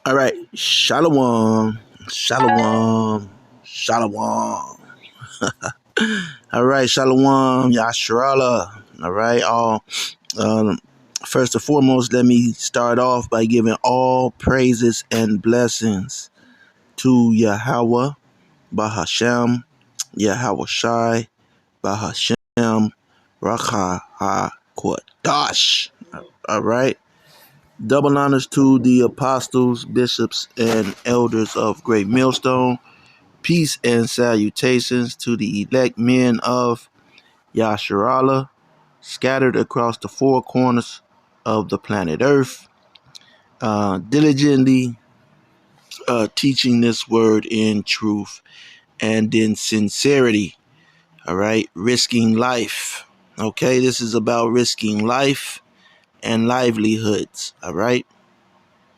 All right. Shalom. Shalom. Shalom. All right. Shalom. Yashrala. All right. Um, First and foremost, let me start off by giving all praises and blessings to Yahweh, Bahashem, Yahweh Shai, Bahashem, Rakha HaKodash. All right. Double honors to the apostles, bishops, and elders of Great Millstone. Peace and salutations to the elect men of Yasharallah, scattered across the four corners of the planet Earth, diligently teaching this word in truth and in sincerity. All right, risking life. Okay, this is about risking life and livelihoods. All right.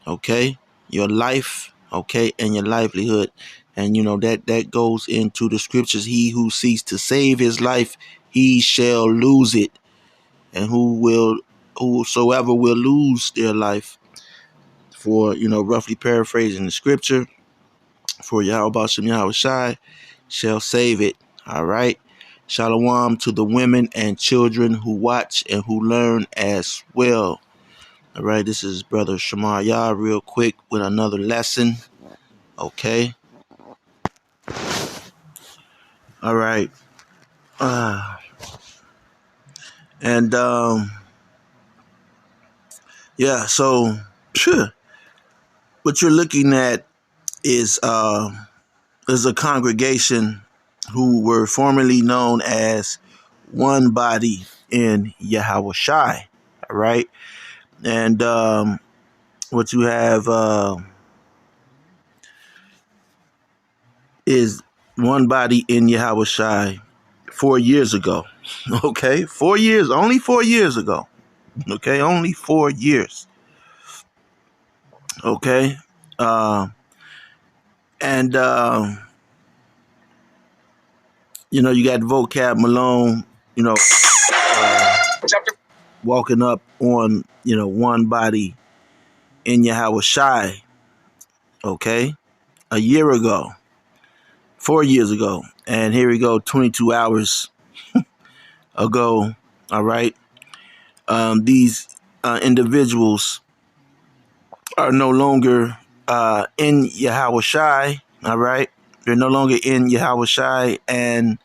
Okay, your life, okay, and your livelihood. And you know that goes into the scriptures. He who seeks to save his life, he shall lose it. And whosoever will lose their life, for roughly paraphrasing the scripture, for Yahweh Shem Yahweh Shai shall save it. All right. Shalom to the women and children who watch and who learn as well. All right, this is Brother Shamar Yah real quick with another lesson. Okay. All right. Uh, and yeah, so sure. What you're looking at is a congregation who were formerly known as one body in Yahweh Shai. All right. And what you have is one body in Yahweh Shai 4 years ago. Okay. 4 years, only 4 years ago. Okay. Only 4 years. Okay. Uh, and you got Vocab Malone, walking up on, one body in Yahweh Shai, okay, a year ago, 4 years ago. And here we go, 22 hours ago, all right. These individuals are no longer in Yahweh Shai, all right. They're no longer in Yahweh Shai, and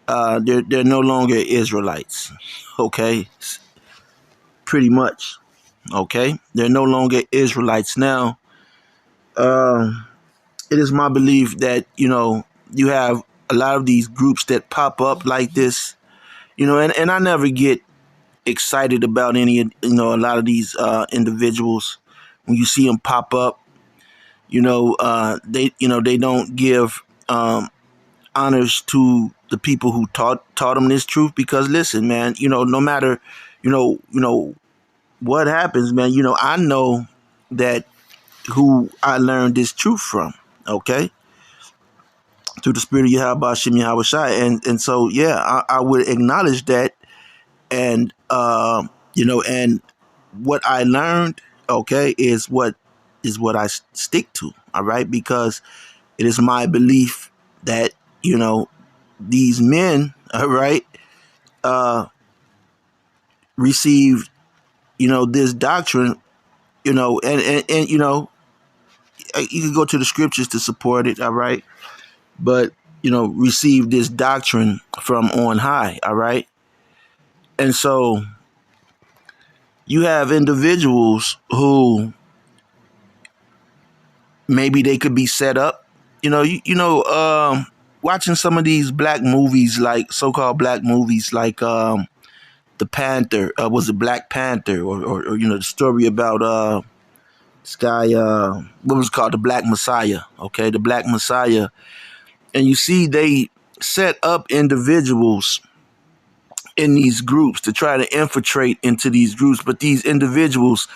they're no longer Israelites, okay, pretty much. Okay, they're no longer Israelites now. It is my belief that you have a lot of these groups that pop up like this, and I never get excited about any, a lot of these individuals when you see them pop up. They don't give honors to the people who taught them this truth, because listen, man, no matter what happens, man, I know that who I learned this truth from, okay, through the spirit of Yahweh Shem Yahweh Shai. And so, yeah, I would acknowledge that. And, and what I learned, okay, is what I stick to, all right, because it is my belief that, these men, all right, received, this doctrine, and you can go to the scriptures to support it, all right, but receive this doctrine from on high, all right. And so you have individuals who maybe they could be set up, watching some of these black movies, like so-called black movies, like the Panther, was it Black Panther, or the story about this guy, what was it called, the Black Messiah, okay, the Black Messiah. And you see they set up individuals in these groups to try to infiltrate into these groups, but these individuals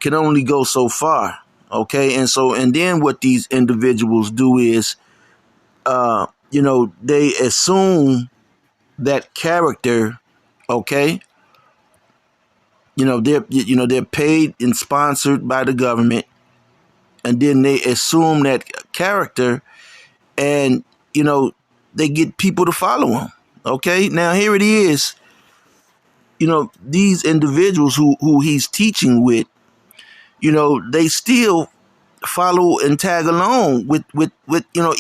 can only go so far, okay. And then what these individuals do is they assume that character, okay. They're paid and sponsored by the government, and then they assume that character, and they get people to follow him. Okay, now here it is. These individuals who he's teaching with, they still follow and tag along with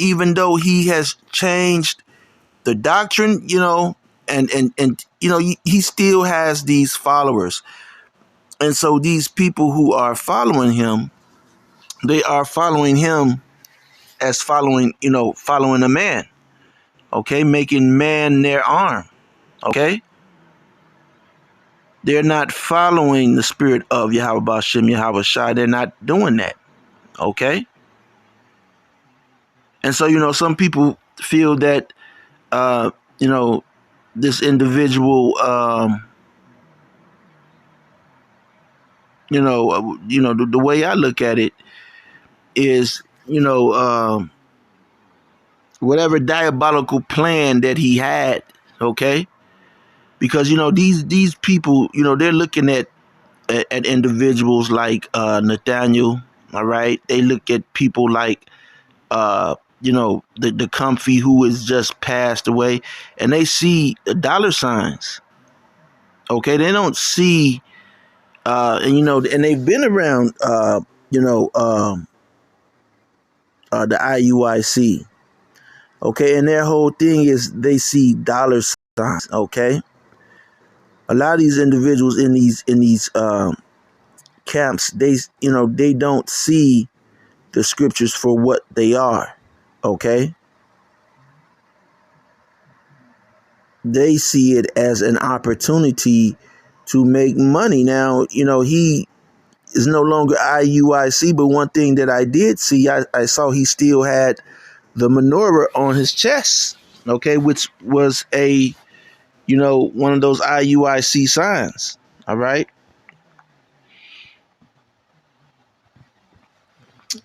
even though he has changed the doctrine, and he still has these followers. And so these people who are following him, they are following him as following a man. Okay, making man their arm. Okay, they're not following the spirit of Yahweh Bashem, Yahweh Shai. They're not doing that. Okay, and so some people feel that this individual, the way I look at it is, whatever diabolical plan that he had, okay, because these people, they're looking at individuals like Nathaniel, all right. They look at people like the comfy who is just passed away, and they see the dollar signs. Okay, they don't see and they've been around the IUIC. Okay, and their whole thing is they see dollar signs. Okay, a lot of these individuals in these camps, they don't see the scriptures for what they are. Okay, they see it as an opportunity to make money. Now, he is no longer IUIC, but one thing that I did see, I saw he still had the menorah on his chest, okay, which was one of those IUIC signs, all right?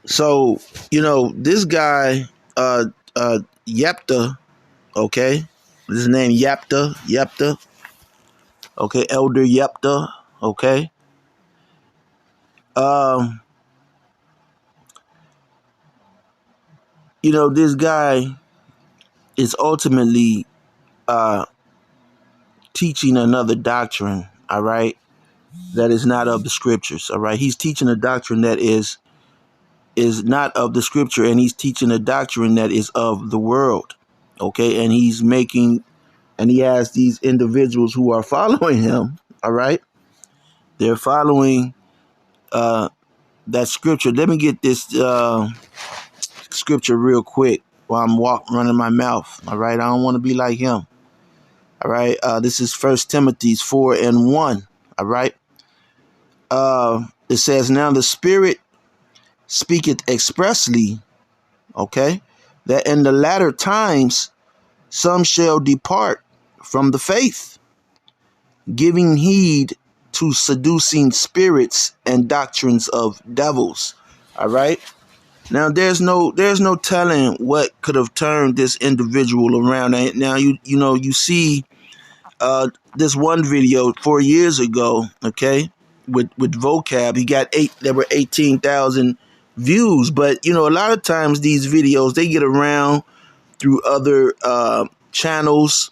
So, this guy, Yepthah, okay, his name Yepthah, okay, Elder Yepthah, okay. This guy is ultimately teaching another doctrine, all right, that is not of the scriptures, all right. He's teaching a doctrine that is not of the scripture, and he's teaching a doctrine that is of the world, okay. And he has these individuals who are following him, all right. They're following that scripture. Let me get this scripture real quick while I'm running my mouth, all right. I don't want to be like him. All right, this is 1 Timothy 4:1. All right, it says, "Now the Spirit speaketh expressly, okay, that in the latter times some shall depart from the faith, giving heed to seducing spirits and doctrines of devils." All right. Now there's no telling what could have turned this individual around. Now you see this one video 4 years ago, okay, with vocab. He got there were 18,000 views, but a lot of times these videos, they get around through other channels,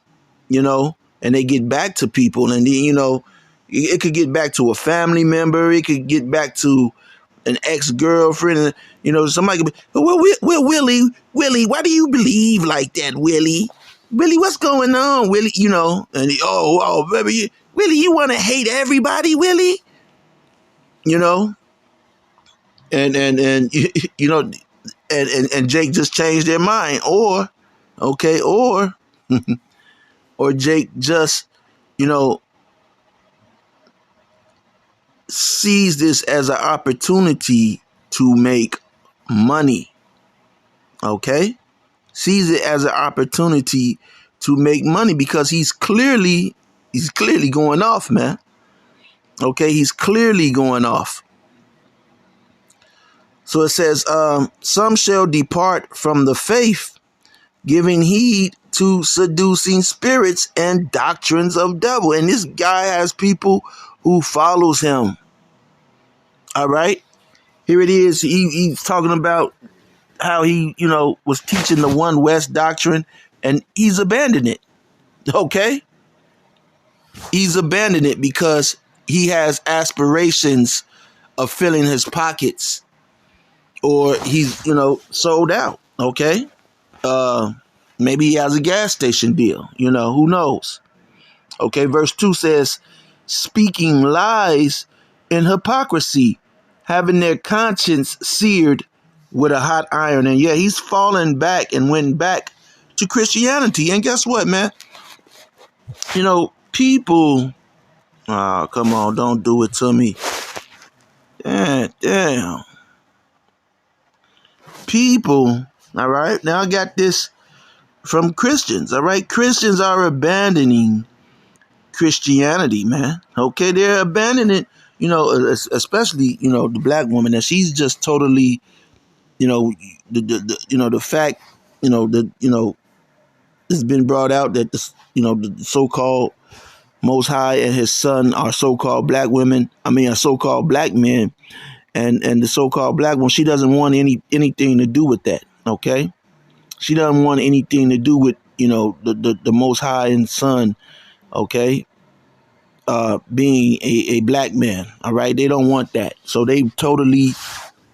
and they get back to people, and it could get back to a family member, it could get back to an ex-girlfriend, somebody could be, well, Willie, why do you believe like that, Willie, what's going on, Willie? And baby, Willie, you want to hate everybody, Willie? And and Jake just changed their mind, or Jake just sees this as an opportunity to make money. Okay, sees it as an opportunity to make money because he's clearly going off, man. Okay, he's clearly going off. So it says, some shall depart from the faith, giving heed to seducing spirits and doctrines of devil. And this guy has people who follows him. All right. Here it is. He's talking about how he, was teaching the One West doctrine, and he's abandoned it. Okay? He's abandoned it because he has aspirations of filling his pockets, or he's, sold out. Okay? Maybe he has a gas station deal. Who knows? Okay, verse 2 says, speaking lies and hypocrisy, having their conscience seared with a hot iron. And yeah, he's fallen back and went back to Christianity. And guess what, man? People, oh, come on, don't do it to me. Damn. People, all right, now I got this from Christians, all right? Christians are abandoning Christianity, man. Okay, they're abandoning, especially, the black woman, and she's just totally, the fact, it's been brought out that the so-called Most High and his son are so-called black women. I mean, are so-called black men, and the so-called black woman, she doesn't want anything to do with that. Okay, she doesn't want anything to do with the Most High and Son. Okay, being a black man. All right, they don't want that, so they totally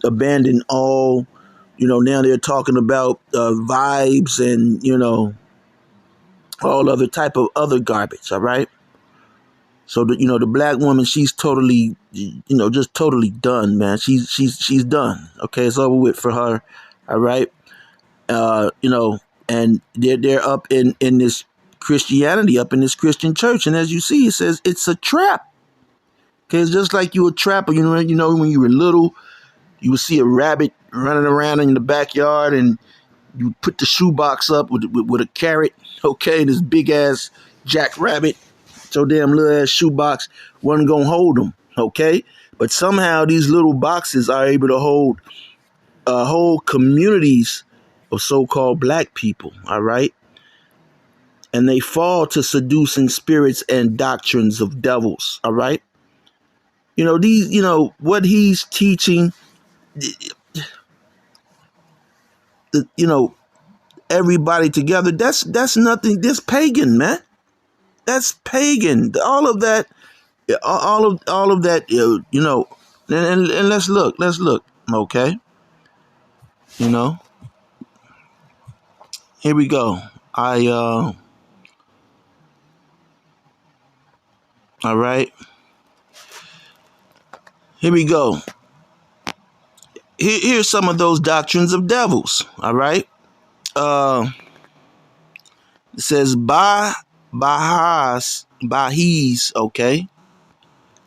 abandoned all. Now they're talking about vibes and all other type of other garbage. All right. So the black woman, she's totally, just totally done, man. She's done. Okay, it's over with for her. All right, and they're up in this Christianity, up in this Christian church, and as you see, it says it's a trap. Okay, it's just like you a trapper. When you were little, you would see a rabbit running around in the backyard, and you put the shoebox up with a carrot. Okay, this big ass jackrabbit. So damn little ass shoebox wasn't gonna hold them, okay? But somehow these little boxes are able to hold whole communities of so-called black people, all right? And they fall to seducing spirits and doctrines of devils, all right? What he's teaching, everybody together, that's nothing, that's pagan, man. That's pagan. All of that, all of that, and let's look, okay? Here we go. All right. Here we go. Here's some of those doctrines of devils. All right. It says Bahis, okay,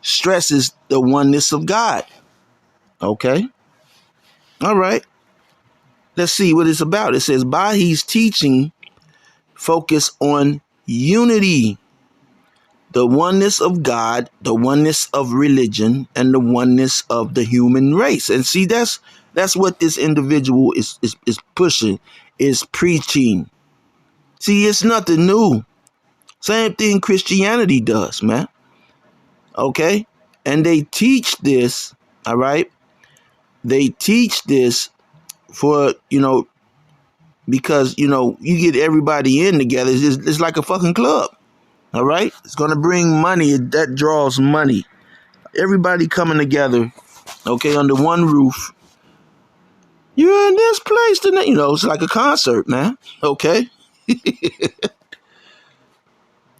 stresses the oneness of God. Okay. All right. Let's see what it's about. It says Bahis teaching focus on unity, the oneness of God, the oneness of religion, and the oneness of the human race. And see, that's what this individual is pushing, is preaching. See, it's nothing new. Same thing Christianity does, man. Okay? And they teach this, all right? They teach this for, because, you get everybody in together. It's like a fucking club. All right? It's going to bring money. That draws money. Everybody coming together, okay, under one roof. You're in this place tonight. It's like a concert, man. Okay?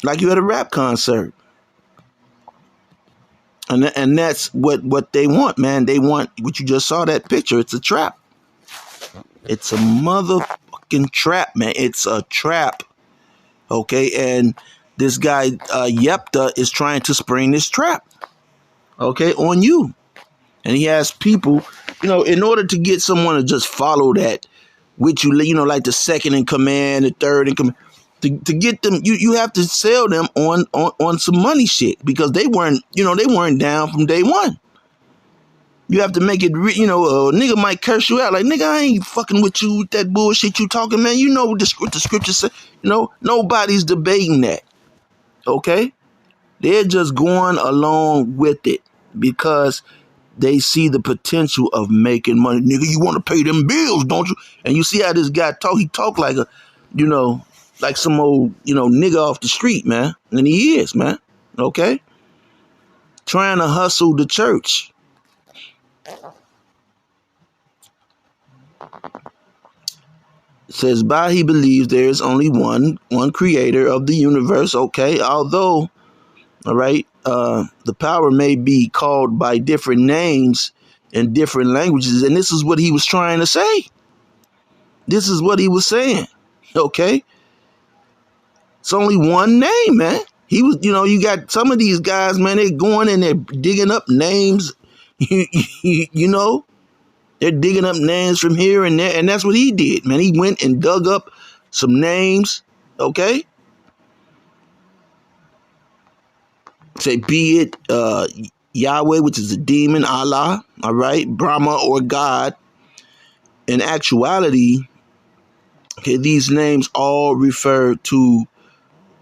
Like you at a rap concert. And that's what they want, man. They want what you just saw, that picture. It's a trap. It's a motherfucking trap, man. It's a trap. Okay? And this guy, Yepthah, is trying to spring this trap. Okay? On you. And he has people, in order to get someone to just follow that, which like the second in command, the third in command, to get them, you have to sell them on some money shit, because they weren't down from day one. You have to make it, a nigga might curse you out, like, nigga, I ain't fucking with you with that bullshit you talking, man. You know what the scripture says. Nobody's debating that. Okay? They're just going along with it because they see the potential of making money. Nigga, you want to pay them bills, don't you? And you see how this guy talk. He talk like a, you know, like some old, nigga off the street, man. And he is, man. Okay? Trying to hustle the church. It says, by he believes there is only one creator of the universe. Okay? Although, all right, the power may be called by different names in different languages. And this is what he was trying to say. This is what he was saying. Okay? It's only one name, man. He was, you got some of these guys, man, they're going and they're digging up names. They're digging up names from here and there. And that's what he did, man. He went and dug up some names. Okay? Say, be it Yahweh, which is a demon, Allah, all right, Brahma or God. In actuality, okay, these names all refer to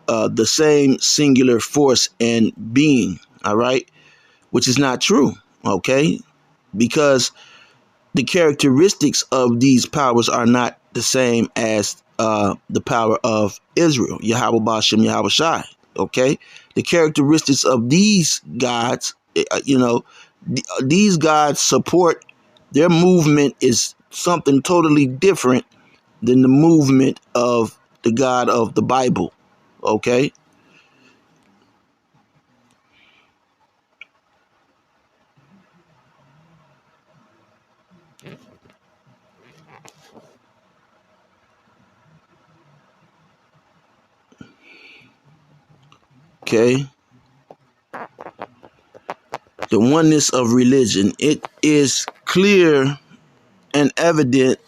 the same singular force and being, all right, which is not true, okay, because the characteristics of these powers are not the same as the power of Israel, Yahweh Bashem, Yahweh Shai, okay. The characteristics of these gods, these gods support, their movement is something totally different than the movement of the God of the Bible, okay. Okay. The oneness of religion. It is clear and evident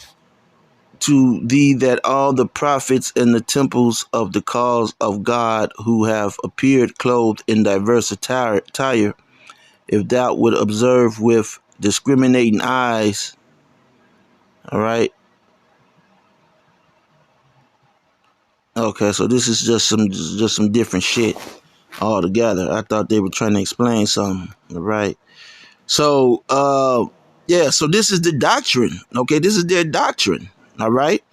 to thee that all the prophets in the temples of the cause of God who have appeared clothed in diverse attire, if thou would observe with discriminating eyes, all right. Okay, so this is just some different shit altogether. I thought they were trying to explain something, all right. So, yeah, so this is the doctrine. Okay, this is their doctrine. All right.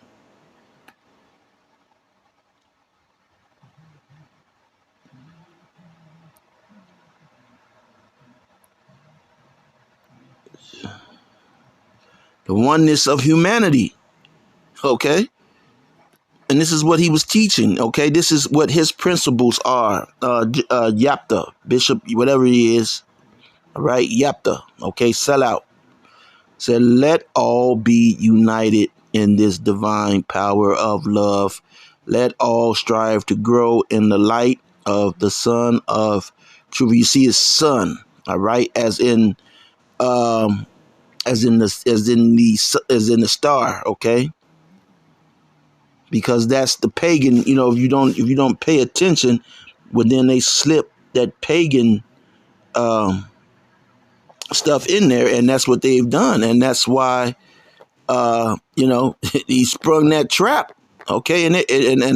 The oneness of humanity. Okay. And this is what he was teaching. Okay. This is what his principles are. Yepthah, Bishop, whatever he is. All right. Yepthah. Okay. Sell out. Said, let all be united in this divine power of love. Let all strive to grow in the light of the Son of Truth. You see his son, all right, as in the star, okay? Because that's the pagan, if you don't pay attention, well then they slip that pagan stuff in there, and that's what they've done, and that's why he sprung that trap. Okay, and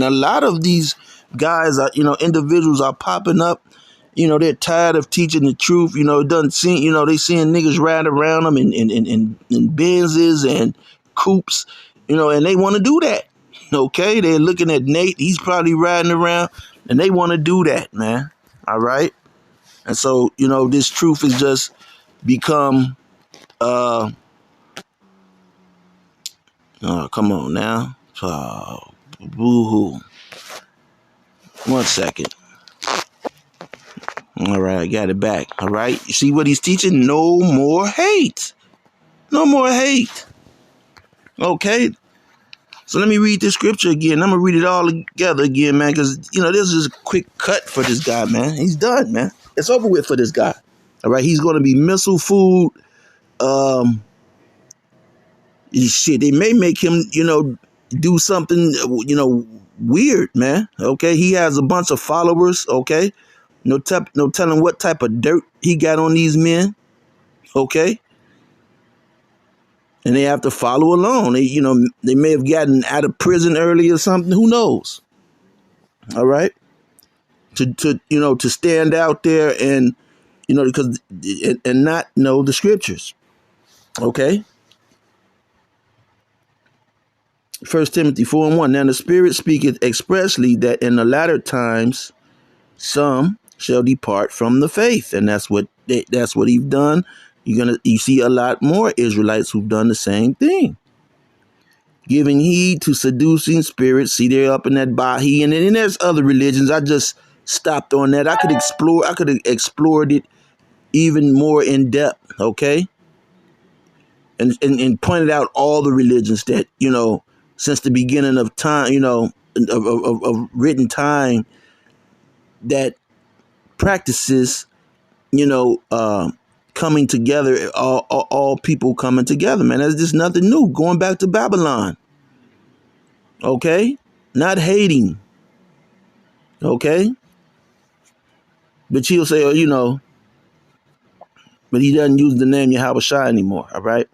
a lot of these guys are, individuals are popping up. They're tired of teaching the truth. It doesn't seem, they seeing niggas ride around them in Benzes and coupes, and they want to do that. Okay, they're looking at Nate. He's probably riding around, and they want to do that, man. All right, and so this truth has just become. Come on now. Boo-hoo. 1 second. All right, I got it back. All right. You see what he's teaching? No more hate. No more hate. Okay. So let me read this scripture again. I'm going to read it all together again, man, because, this is a quick cut for this guy, man. He's done, man. It's over with for this guy. All right. He's going to be missile food. Shit, they may make him, do something, weird, man. Okay. He has a bunch of followers. Okay. No telling what type of dirt he got on these men. Okay. And they have to follow along. They may have gotten out of prison early or something. Who knows? All right. To stand out there and because and not know the scriptures. Okay. 1 Timothy 4:1. Now the Spirit speaketh expressly that in the latter times some shall depart from the faith, and that's what he's done. You see a lot more Israelites who've done the same thing, giving heed to seducing spirits. See, they're up in that Bahi, and then there's other religions. I just stopped on that. I could have explored it even more in depth. Okay, and pointed out all the religions that since the beginning of time, of written time, that practices, coming together, all people coming together, man. That's just nothing new. Going back to Babylon, okay? Not hating, okay? But she'll say, but he doesn't use the name Yahweh Shai anymore, all right?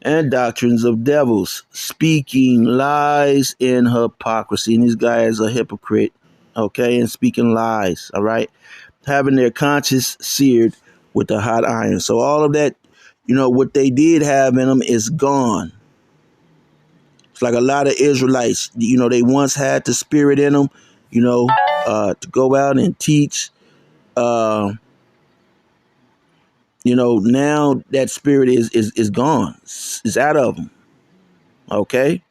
And doctrines of devils, speaking lies in hypocrisy. And this guy is a hypocrite, okay? And speaking lies, all right? Having their conscience seared with a hot iron. So all of that, what they did have in them is gone. It's like a lot of Israelites, they once had the spirit in them, to go out and teach. Now that spirit is gone. It's out of them. Okay.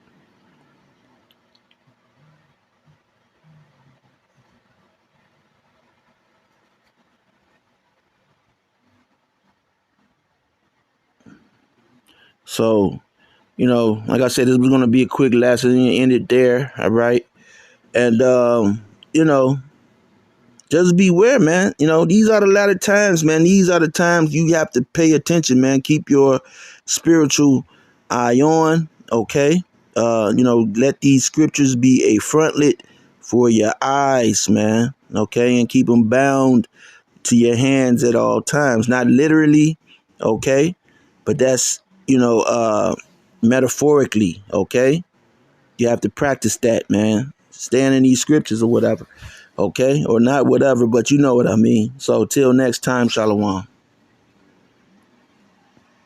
So, like I said, this was going to be a quick lesson and end it there. All right. And, just beware, man. These are the latter times, man. These are the times you have to pay attention, man. Keep your spiritual eye on, okay? Let these scriptures be a frontlet for your eyes, man, okay? And keep them bound to your hands at all times. Not literally, okay? But that's, metaphorically, okay? You have to practice that, man. Stand in these scriptures or whatever. Okay, or not whatever, but you know what I mean. So till next time, Shalom.